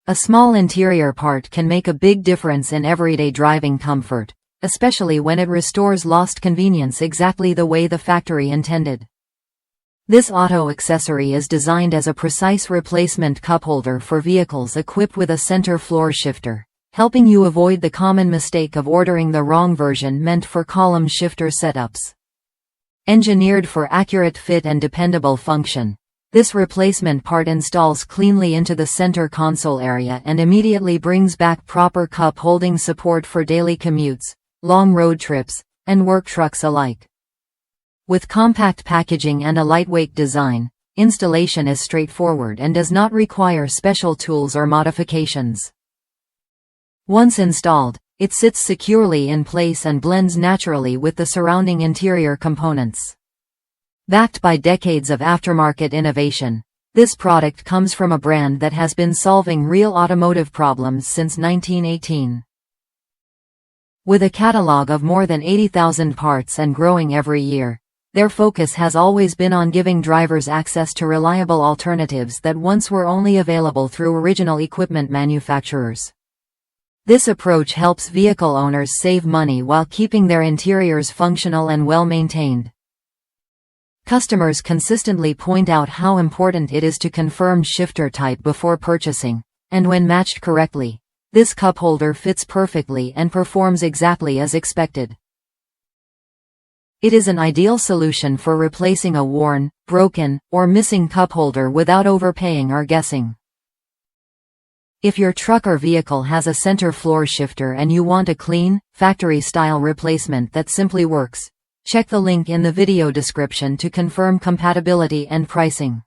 A small interior part can make a big difference in everyday driving comfort, especially when it restores lost convenience exactly the way the factory intended. This auto accessory is designed as a precise replacement cup holder for vehicles equipped with a center floor shifter, helping you avoid the common mistake of ordering the wrong version meant for column shifter setups. Engineered for accurate fit and dependable function, this replacement part installs cleanly into the center console area and immediately brings back proper cup holding support for daily commutes, long road trips, and work trucks alike. With compact packaging and a lightweight design, installation is straightforward and does not require special tools or modifications. Once installed, it sits securely in place and blends naturally with the surrounding interior components. Backed by decades of aftermarket innovation, this product comes from a brand that has been solving real automotive problems since 1918. With a catalog of more than 80,000 parts and growing every year, their focus has always been on giving drivers access to reliable alternatives that once were only available through original equipment manufacturers. This approach helps vehicle owners save money while keeping their interiors functional and well-maintained. Customers consistently point out how important it is to confirm shifter type before purchasing, and when matched correctly, this cup holder fits perfectly and performs exactly as expected. It is an ideal solution for replacing a worn, broken, or missing cup holder without overpaying or guessing. If your truck or vehicle has a center floor shifter and you want a clean, factory-style replacement that simply works, check the link in the video description to confirm compatibility and pricing.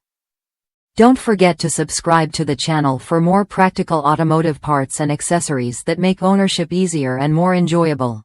Don't forget to subscribe to the channel for more practical automotive parts and accessories that make ownership easier and more enjoyable.